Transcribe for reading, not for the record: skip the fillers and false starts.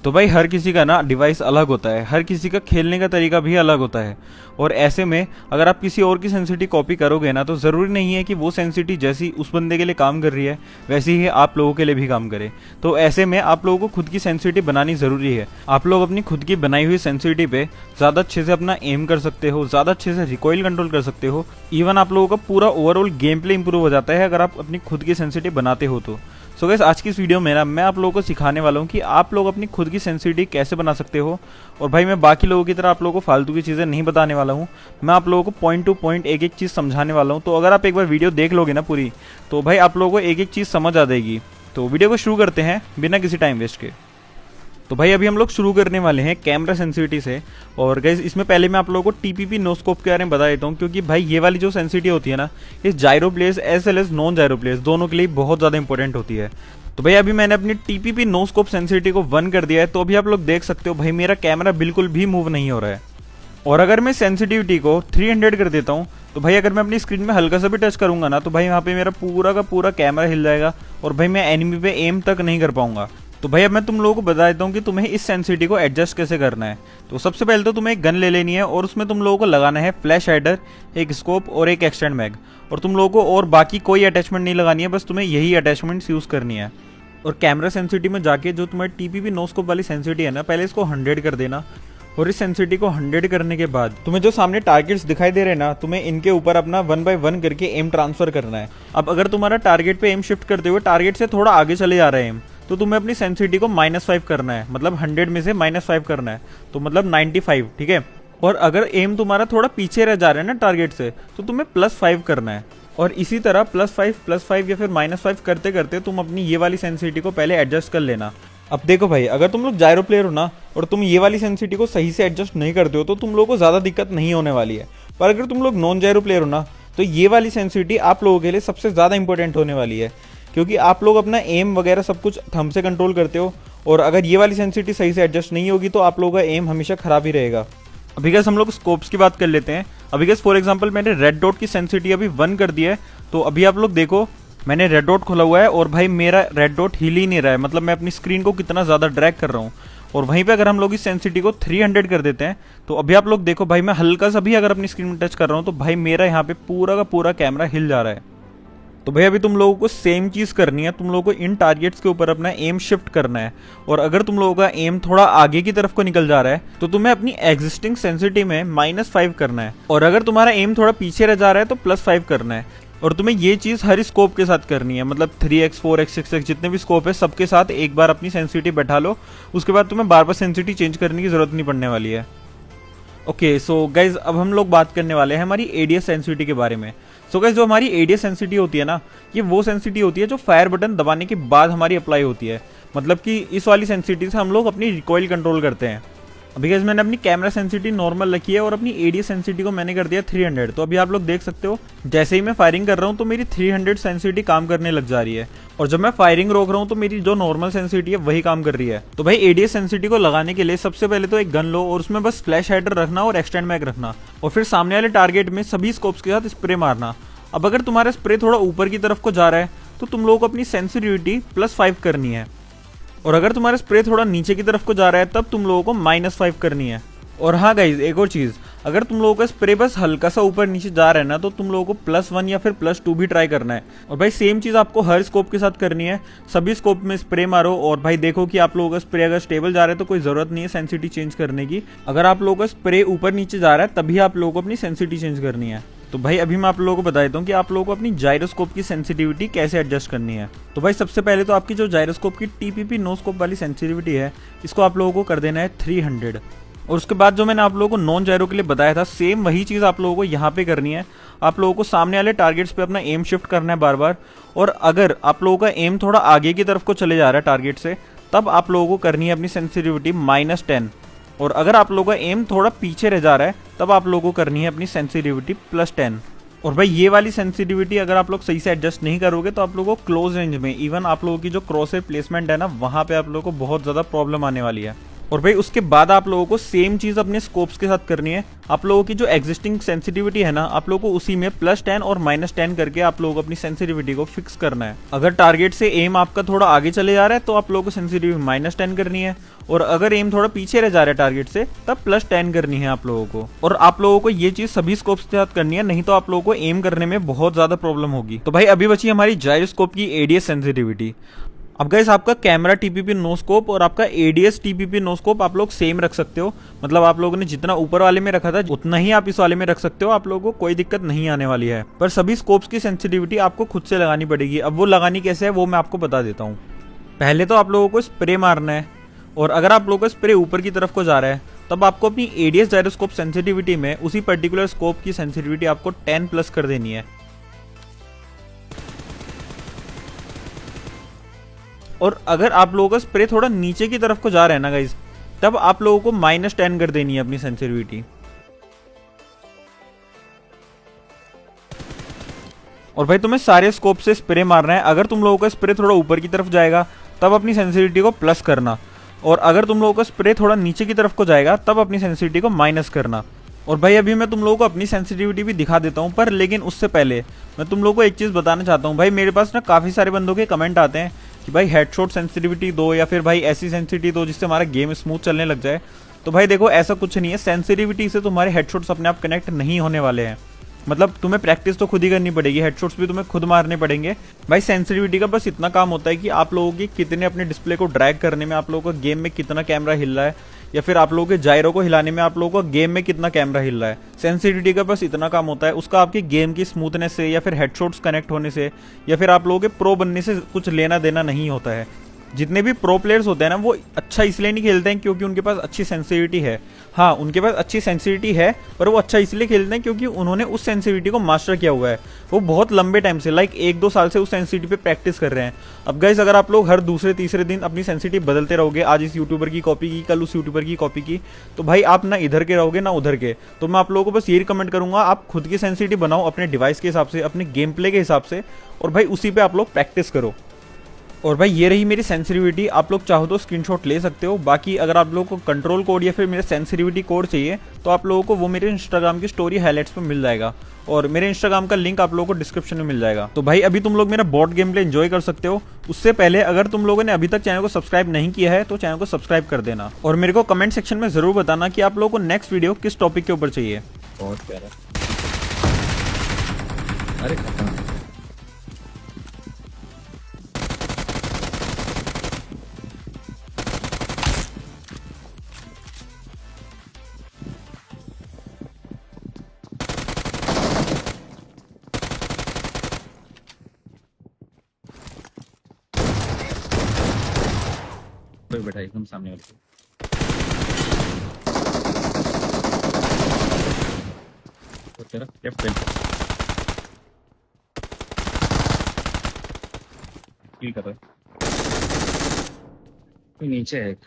तो भाई हर किसी का ना डिवाइस अलग होता है, हर किसी का खेलने का तरीका भी अलग होता है। और ऐसे में अगर आप किसी और की सेंसिटिव कॉपी करोगे ना, तो ज़रूरी नहीं है कि वो सेंसिटिव जैसी उस बंदे के लिए काम कर रही है वैसी ही आप लोगों के लिए भी काम करे। तो ऐसे में आप लोगों को खुद की सेंसिटिव बनानी ज़रूरी है। आप लोग अपनी खुद की बनाई हुई सेंसिटिव पे ज़्यादा अच्छे से अपना एम कर सकते हो, ज़्यादा अच्छे से रिकॉइल कंट्रोल कर सकते हो। इवन आप लोगों का पूरा ओवरऑल गेम प्ले इंप्रूव हो जाता है अगर आप अपनी खुद की सेंसिटिव बनाते हो तो। सो गाइस, आज की इस वीडियो में ना मैं आप लोगों को सिखाने वाला हूँ कि आप लोग अपनी खुद की सेंसिटिव कैसे बना सकते हो। और भाई मैं बाकी लोगों की तरह आप लोगों को फालतू की चीज़ें नहीं बताने वाला हूँ, मैं आप लोगों को पॉइंट टू पॉइंट एक एक चीज़ समझाने वाला हूँ। तो अगर आप एक बार वीडियो देख लोगे ना पूरी, तो भाई आप लोगों को एक एक चीज़ समझ आ जाएगी। तो वीडियो को शुरू करते हैं बिना किसी टाइम वेस्ट के। तो भाई अभी हम लोग शुरू करने वाले हैं कैमरा सेंसिटिविटी से। और गाइस इसमें पहले मैं आप लोगों को टीपीपी नो स्कोप के बारे में बता देता हूँ, क्योंकि भाई ये वाली जो सेंसिटिविटी होती है ना, ये gyro place as well as non gyro place दोनों के लिए बहुत ज़्यादा इंपॉर्टेंट होती है। तो भाई अभी मैंने अपनी टीपीपी नो स्कोप सेंसिटिविटी को 1 कर दिया है। तो अभी आप लोग देख सकते हो भाई मेरा कैमरा बिल्कुल भी मूव नहीं हो रहा है। और अगर मैं सेंसिटिविटी को 300 कर देता हूँ, तो भाई अगर मैं अपनी स्क्रीन में हल्का सा भी टच करूंगा ना, तो भाई वहाँ पे मेरा पूरा का पूरा कैमरा हिल जाएगा और भाई मैं एनिमी पे एम तक नहीं कर पाऊंगा। तो भाई अब मैं तुम लोगों को बता देता हूँ कि तुम्हें इस सेंसिटिविटी को एडजस्ट कैसे करना है। तो सबसे पहले तो तुम्हें एक गन ले लेनी है और उसमें तुम लोगों को लगाना है फ्लैश हाइडर, एक स्कोप और एक एक्सटेंड मैग। और तुम लोगों को और बाकी कोई अटैचमेंट नहीं लगानी है, बस तुम्हें यही अटैचमेंट्स यूज़ करनी है। और कैमरा सेंसिटिविटी में जाके जो तुम्हारी टीपीपी नो स्कोप वाली सेंसिटिविटी है ना, पहले इसको 100 कर देना। और इस सेंसिटिविटी को 100 करने के बाद तुम्हें जो सामने टारगेट्स दिखाई दे रहे हैं ना, तुम्हें इनके ऊपर अपना 1 बाय 1 करके एम ट्रांसफर करना है। अब अगर तुम्हारा टारगेट पे एम शिफ्ट करते हुए टारगेट से थोड़ा आगे चले जा रहे हैं एम, तो तुम्हें अपनी सेंसिटिविटी को -5 करना है, मतलब 100 में से -5 करना है, तो मतलब 95, ठीक है। और अगर एम तुम्हारा थोड़ा पीछे रह जा रहा है ना टारगेट से, तो तुम्हें +5 करना है। और इसी तरह +5 या फिर -5 करते करते तुम अपनी ये वाली सेंसिटिविटी को पहले एडजस्ट कर लेना। अब देखो भाई, अगर तुम लोग जायरो प्लेयर हो ना और तुम ये वाली सेंसिटिविटी को सही से एडजस्ट नहीं करते हो, तो तुम लोगों को ज़्यादा दिक्कत नहीं होने वाली है। पर अगर तुम लोग नॉन जायरो प्लेयर हो ना, तो ये वाली सेंसिटिविटी आप लोगों के लिए सबसे ज़्यादा इंपॉर्टेंट होने वाली है, क्योंकि आप लोग अपना एम वगैरह सब कुछ थंब से कंट्रोल करते हो। और अगर ये वाली सेंसिटिविटी सही से एडजस्ट नहीं होगी तो आप लोगों का एम हमेशा खराब ही रहेगा। अभी गैस हम लोग स्कोप्स की बात कर लेते हैं। अभी गैस फॉर एग्जांपल मैंने रेड डॉट की सेंसिटिविटी अभी 1 कर दिया है। तो अभी आप लोग देखो, मैंने रेड डॉट खोला हुआ है और भाई मेरा रेड डॉट हिल ही नहीं रहा है, मतलब मैं अपनी स्क्रीन को कितना ज़्यादा ड्रैग कर रहा हूँ। और वहीं पे अगर हम लोग इस सेंसिटिविटी को 300 कर देते हैं, तो अभी आप लोग देखो भाई मैं हल्का सा भी अगर अपनी स्क्रीन में टच कर रहा हूँ, तो भाई मेरा यहाँ पे पूरा का पूरा कैमरा हिल जा रहा है। तो भाई अभी तुम लोगों को सेम चीज़ करनी है, तुम लोगों को इन टारगेट्स के ऊपर अपना एम शिफ्ट करना है। और अगर तुम लोगों का एम थोड़ा आगे की तरफ को निकल जा रहा है, तो तुम्हें अपनी एग्जिस्टिंग सेंसिटिविटी में -5 करना है। और अगर तुम्हारा एम थोड़ा पीछे रह जा रहा है, तो +5 करना है। और तुम्हें ये चीज़ हर स्कोप के साथ करनी है, मतलब 3x 4x 6x जितने भी स्कोप है सबके साथ एक बार अपनी सेंसिटिविटी बैठा लो। उसके बाद तुम्हें बार बार सेंसिटिविटी चेंज करने की ज़रूरत नहीं पड़ने वाली है। ओके, सो गाइज अब हम लोग बात करने वाले हैं हमारी एडीएस सेंसिटिविटी के बारे में। सो गाइज जो हमारी एडीएस सेंसिटिविटी होती है ना, ये वो सेंसिटिविटी होती है जो फायर बटन दबाने के बाद हमारी अप्लाई होती है। मतलब कि इस वाली सेंसिटिविटी से हम लोग अपनी रिकॉइल कंट्रोल करते हैं। अभी गाइस मैंने अपनी कैमरा सेंसिटिविटी नॉर्मल रखी है और अपनी एडीएस सेंसिटिविटी को मैंने कर दिया 300। तो अभी आप लोग देख सकते हो, जैसे ही मैं फायरिंग कर रहा हूँ तो मेरी 300 सेंसिटिविटी काम करने लग जा रही है। और जब मैं फायरिंग रोक रहा हूँ तो मेरी जो नॉर्मल सेंसिटिविटी है वही काम कर रही है। तो भाई एडीएस सेंसिटिविटी को लगाने के लिए सबसे पहले तो एक गन लो और उसमें बस फ्लैश हाइडर रखना और एक्सटेंड मैग रखना, और फिर सामने वाले टारगेट में सभी स्कोप्स के साथ स्प्रे मारना। अब अगर तुम्हारा स्प्रे थोड़ा ऊपर की तरफ को जा रहा है, तो तुम लोगों को अपनी सेंसिटिविटी +5 करनी है। और अगर तुम्हारा स्प्रे थोड़ा नीचे की तरफ को जा रहा है, तब तुम लोगों को -5 करनी है। और हाँ गाइज एक और चीज़, अगर तुम लोगों का स्प्रे बस हल्का सा ऊपर नीचे जा रहा है ना, तो तुम लोगों को +1 या फिर +2 भी ट्राई करना है। और भाई सेम चीज़ आपको हर स्कोप के साथ करनी है, सभी स्कोप में स्प्रे मारो। और भाई देखो कि आप लोगों का स्प्रे अगर स्टेबल जा रहा है तो कोई ज़रूरत नहीं है सेंसिटिविटी चेंज करने की। अगर आप लोगों का स्प्रे ऊपर नीचे जा रहा है तभी आप लोगों को अपनी सेंसिटिविटी चेंज करनी है। तो भाई अभी मैं आप लोगों को बता देता हूँ कि आप लोगों को अपनी जायरोस्कोप की सेंसिटिविटी कैसे एडजस्ट करनी है। तो भाई सबसे पहले तो आपकी जो जायरोस्कोप की टीपीपी नो स्कोप वाली सेंसिटिविटी है, इसको आप लोगों को कर देना है 300। और उसके बाद जो मैंने आप लोगों को नॉन जायरो के लिए बताया था, सेम वही चीज़ आप लोगों को यहाँ पे करनी है। आप लोगों को सामने वाले टारगेट्स पे अपना एम शिफ्ट करना है बार बार। और अगर आप लोगों का एम थोड़ा आगे की तरफ को चले जा रहा है टारगेट से, तब आप लोगों को करनी है अपनी सेंसिटिविटी -10। और अगर आप लोगों का एम थोड़ा पीछे रह जा रहा है, तब आप लोगों को करनी है अपनी सेंसिटिविटी +10। और भाई ये वाली सेंसिटिविटी अगर आप लोग सही से एडजस्ट नहीं करोगे, तो आप लोगों को क्लोज रेंज में इवन आप लोगों की जो क्रॉसर प्लेसमेंट है ना, वहाँ पे आप लोगों को बहुत ज़्यादा प्रॉब्लम आने वाली है। और भाई उसके बाद आप लोगों को सेम चीज अपने स्कोप्स के साथ करनी है। आप लोगों की जो एग्जिस्टिंग सेंसिटिविटी है ना, आप लोगों को उसी में +10 और -10 करके आप लोगों को अपनी सेंसिटिविटी को फिक्स करना है। अगर टारगेट से एम आपका थोड़ा आगे चले जा रहा है तो आप लोगों को सेंसिटिविटी -10 करनी है, और अगर एम थोड़ा पीछे रह जा रहा है टारगेट से तब +10 करनी है आप लोगों को। और आप लोगों को ये चीज सभी स्कोप्स के साथ करनी है, नहीं तो आप लोगों को एम करने में बहुत ज्यादा प्रॉब्लम होगी। तो भाई अभी बची हमारी जायरोस्कोप की एडीएस सेंसिटिविटी। अब गाइस आपका कैमरा टीपीपी नो स्कोप और आपका एडीएस टीपीपी नो स्कोप आप लोग सेम रख सकते हो। मतलब आप लोगों ने जितना ऊपर वाले में रखा था उतना ही आप इस वाले में रख सकते हो, आप लोगों को कोई दिक्कत नहीं आने वाली है। पर सभी स्कोप्स की सेंसिटिविटी आपको खुद से लगानी पड़ेगी। अब वो लगानी कैसे है वो मैं आपको बता देता हूँ। पहले तो आप लोगों को स्प्रे मारना है, और अगर आप लोगों का स्प्रे ऊपर की तरफ को जा रहा है तब आपको अपनी एडीएस जायरोस्कोप सेंसिटिविटी में उसी पर्टिकुलर स्कोप की सेंसिटिविटी आपको 10+ कर देनी है। और अगर आप लोगों का स्प्रे थोड़ा नीचे की तरफ को जा रहा है ना गाइज, तब आप लोगों को -10 कर देनी है अपनी सेंसिटिविटी। और भाई तुम्हें सारे स्कोप से स्प्रे मारना है। अगर तुम लोगों का स्प्रे थोड़ा ऊपर की तरफ जाएगा तब अपनी सेंसिटिविटी को प्लस करना, और अगर तुम लोगों का स्प्रे थोड़ा नीचे की तरफ को जाएगा तब अपनी सेंसिटिविटी को माइनस करना। और भाई अभी मैं तुम लोगों को अपनी सेंसिटिविटी भी दिखा देता हूँ, पर लेकिन उससे पहले मैं तुम लोगों को एक चीज़ बताना चाहता हूँ। भाई मेरे पास ना काफ़ी सारे बंदों के कमेंट आते हैं कि भाई हेडशॉट सेंसिटिविटी दो, या फिर भाई ऐसी सेंसिटिविटी दो जिससे हमारा गेम स्मूथ चलने लग जाए। तो भाई देखो ऐसा कुछ नहीं है, सेंसिटिविटी से तुम्हारे हेडशॉट्स अपने आप कनेक्ट नहीं होने वाले हैं। मतलब तुम्हें प्रैक्टिस तो खुद ही करनी पड़ेगी, हेडशॉट्स भी तुम्हें खुद मारने पड़ेंगे। भाई सेंसिटिविटी का बस इतना काम होता है कि आप लोगों की कितने अपने डिस्प्ले को ड्रैग करने में आप लोगों का गेम में कितना कैमरा हिल रहा है, या फिर आप लोगों के जायरो को हिलाने में आप लोगों का गेम में कितना कैमरा हिल रहा है। सेंसिटिविटी का बस इतना काम होता है, उसका आपकी गेम की स्मूथनेस से या फिर हेडशॉट्स कनेक्ट होने से या फिर आप लोगों के प्रो बनने से कुछ लेना देना नहीं होता है। जितने भी प्रो प्लेयर्स होते हैं ना वो अच्छा इसलिए नहीं खेलते हैं क्योंकि उनके पास अच्छी सेंसिटिविटी है। हाँ उनके पास अच्छी सेंसिटिविटी है, पर वो अच्छा इसलिए खेलते हैं क्योंकि उन्होंने उस सेंसिटिविटी को मास्टर किया हुआ है। वो बहुत लंबे टाइम से लाइक 1-2 साल से उस सेंसिटिविटी पे प्रैक्टिस कर रहे हैं। अब गाइस अगर आप लोग हर दूसरे तीसरे दिन अपनी सेंसिटिविटी बदलते रहोगे, आज इस यूट्यूबर की कॉपी की, कल उस यूट्यूबर की कॉपी की, तो भाई आप ना इधर के रहोगे ना उधर के। तो मैं आप लोगों को बस ये रिकमेंड करूंगा, आप खुद की सेंसिटिविटी बनाओ अपने डिवाइस के हिसाब से, अपने गेम प्ले के हिसाब से, और भाई उसी पे आप लोग प्रैक्टिस करो। और भाई ये रही मेरी सेंसिटिविटी, आप लोग चाहो तो स्क्रीनशॉट ले सकते हो। बाकी अगर आप लोगों को कंट्रोल कोड या फिर मेरे सेंसिटिविटी कोड चाहिए तो आप लोगों को वो मेरे इंस्टाग्राम की स्टोरी हाईलाइट्स पे मिल जाएगा, और मेरे इंस्टाग्राम का लिंक आप लोगों को डिस्क्रिप्शन में मिल जाएगा। तो भाई अभी तुम लोग मेरा बॉट गेम प्ले एंजॉय कर सकते हो। उससे पहले अगर तुम लोगों ने अभी तक चैनल को सब्सक्राइब नहीं किया है तो चैनल को सब्सक्राइब कर देना, और मेरे को कमेंट सेक्शन में जरूर बताना कि आप लोगों को नेक्स्ट वीडियो किस टॉपिक के ऊपर चाहिए। बहुत प्यारा। अरे खत्म। कोई बैठा एकदम सामने वाले को। वो तेरा लेफ्ट पे किल कर रहा है। कोई नीचे है एक।